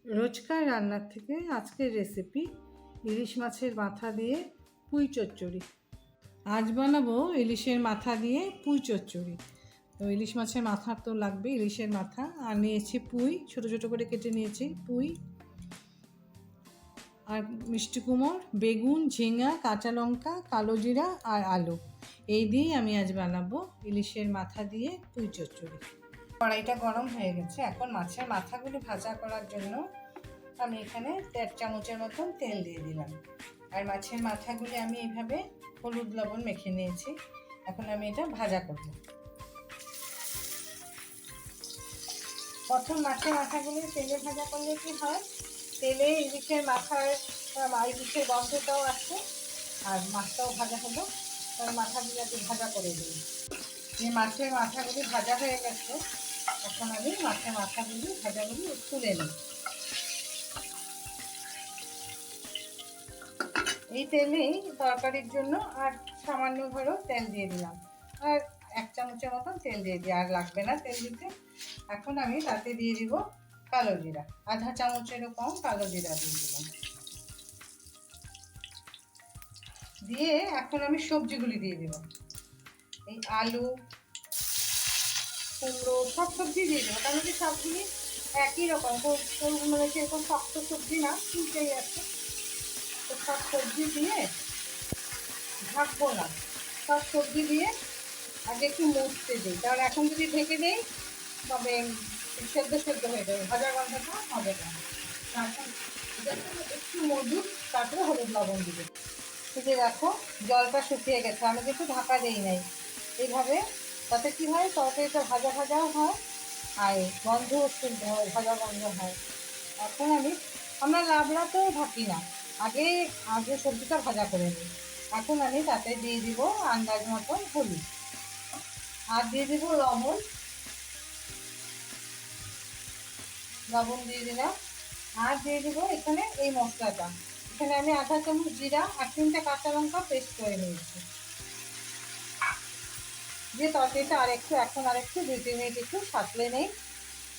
রোজকার রান্নার থেকে আজকের রেসিপি ইলিশ মাছের মাথা দিয়ে পুঁই চচ্চড়ি। আজ বানাবো ইলিশের মাথা দিয়ে পুঁই চচ্চড়ি। তো ইলিশ মাছের মাথা তো লাগবে, ইলিশের মাথা। আর নিয়েছি পুঁই, ছোটো ছোটো করে কেটে নিয়েছি পুঁই, আর মিষ্টি কুমড়, বেগুন, ঝিঙা, কাঁচা লঙ্কা, কালো জিরা আর আলু। এই দিয়েই আমি আজ বানাবো ইলিশের মাথা দিয়ে পুঁই চচ্চড়ি। কড়াইটা গরম হয়ে গেছে। এখন মাছের মাথাগুলি ভাজা করার জন্য আমি এখানে 1.5 চামচের মতন তেল দিয়ে দিলাম। আর মাছের মাথাগুলি আমি এইভাবে হলুদ লবণ মেখে নিয়েছি। এখন আমি এটা ভাজা করব। প্রথম মাছের মাথাগুলি তেলে ভাজা করলে কি হয়, তেলে ইলিশের মাথার ইলিশের গন্ধটাও আছে আর মাছটাও ভাজা হলো। তার মাথাগুলি আগে ভাজা করে দিই। যে মাছের মাথাগুলি ভাজা হয়ে গেছে, এখন আমি মাছের মাথাগুলি ভাজাগুলি তুলে নিই। এই তেলেই তরকারির জন্য আর সামান্য ধরো তেল দিয়ে দিলাম, আর 1 চামচের মতন তেল দিয়ে দিই, আর লাগবে না তেল দিতে। এখন আমি তাতে দিয়ে দিব কালো জিরা, 1/2 চামচেরও কম কালো জিরা দিয়ে দিলাম। দিয়ে এখন আমি সবজিগুলি দিয়ে দিব। এই আলু, কুমড়ো, সব সবজি দিয়ে দেবো, কারণ কি সবগুলি একই রকম, মানে সেরকম শক্ত সবজি না, তিনটেই আছে। তো সব সবজি দিয়ে ঢাকবো না, সব সবজি দিয়ে আগে একটু মুছতে দিই, কারণ এখন যদি ঢেকে দিই তবে সেদ্ধ হয়ে যাবে, ভাজা গন্ধটা হবে না। একটু মধুর, তারপরে হলুদ লবণ দিবে। যে দেখো জলটা শুকিয়ে গেছে, আমি কিন্তু ঢাকা দিই নাই। এইভাবে তাতে কী হয়, তরকারিটা ভাজা ভাজাও হয় আর গন্ধও শুদ্ধ হয়, ভাজা গন্ধ হয়। এখন আমরা লাবড়াতেও ঢাকি না, আগে আগে সবজিটা ভাজা করে নিই। এখন আমি তাতে দিয়ে দিব আন্দাজ মতন হলুদ, আর দিয়ে দিব লবণ দিয়ে দিলাম। আর দিয়ে দিব এখানে এই মশলাটা। এখানে আমি 1/2 চামচ জিরা আর 3টে কাঁচা লঙ্কা পেস্ট করে নিয়েছি। দিয়ে তরকারিটা এখন আরেকটু 2-3 মিনিট একটু সাঁতলে নেই,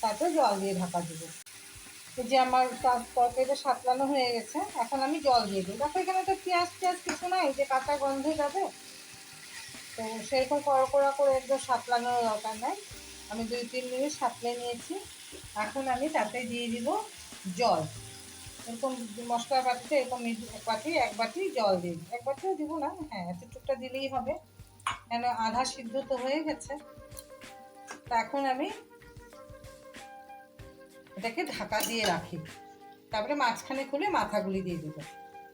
তারপর জল দিয়ে ঢাকা দেবো। এই যে আমার তরকারিটা সাঁতলানো হয়ে গেছে, এখন আমি জল দিয়ে দিই। দেখো এখানে তো পেঁয়াজ কিছু নাই যে কাঁচা গন্ধ যাবে, তো সেরকম কড়া করে একদম সাঁতলানোর দরকার নাই। আমি 2-3 মিনিট সাঁতলে নিয়েছি। এখন আমি তাতে দিয়ে দিব জল। এরকম মশলার বাটিতে এরকম এক বাটি জল দিই। 1 বাটিও দিব না, হ্যাঁ এতটুকটা দিলেই হবে, কেন আধা সিদ্ধ তো হয়ে গেছে। তা এখন আমি এটাকে ঢাকা দিয়ে রাখি, তারপরে মাঝখানে খুলে মাথাগুলি দিয়ে দেবো।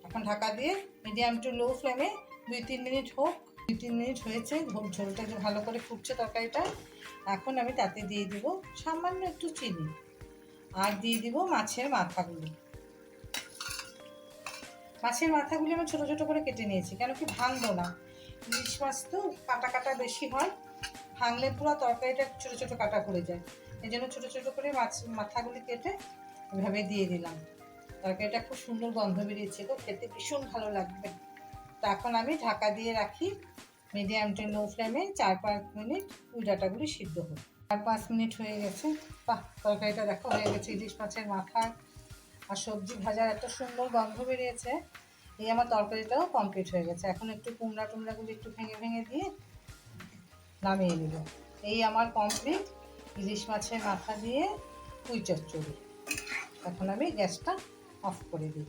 এখন ঢাকা দিয়ে মিডিয়াম টু লো ফ্লেমে 2-3 মিনিট হোক। 2-3 মিনিট হয়েছে, ঝোলটা যে ভালো করে ফুটছে তরকারিটা। এখন আমি তাতে দিয়ে দিব সামান্য একটু চিনি, আর দিয়ে দিব মাছের মাথাগুলি। মাছের মাথাগুলি আমি ছোটো ছোটো করে কেটে নিয়েছি, কেন কি ভাঙবো না, ইলিশ মাছ তো কাটা বেশি হয়, ভাঙলে পুরো তরকারিটা ছোটো ছোটো কাটা পড়ে যায়। এই জন্য ছোটো ছোটো করে মাথাগুলি কেটে এভাবে দিয়ে দিলাম। তরকারিটা খুব সুন্দর গন্ধ বেরিয়েছে, তো খেতে ভীষণ ভালো লাগবে। তো এখন আমি ঢাকা দিয়ে রাখি মিডিয়াম টু লো ফ্লেমে 4-5 মিনিট, পুঁই ডাঁটাগুলি সিদ্ধ হোক। 4-5 মিনিট হয়ে গেছে। বাহ, তরকারিটা দেখো হয়ে গেছে। ইলিশ মাছের মাথা আর সবজি ভাজার একটা সুন্দর গন্ধ বেরিয়েছে। এই আমার তরকারিটাও কমপ্লিট হয়ে গেছে। এখন একটু টুমড়াগুলি একটু ভেঙে দিয়ে নামিয়ে নেব। এই আমার কমপ্লিট ইলিশ মাছের মাথা দিয়ে পুঁই চচ্চড়ি। এখন আমি গ্যাসটা অফ করে দিই।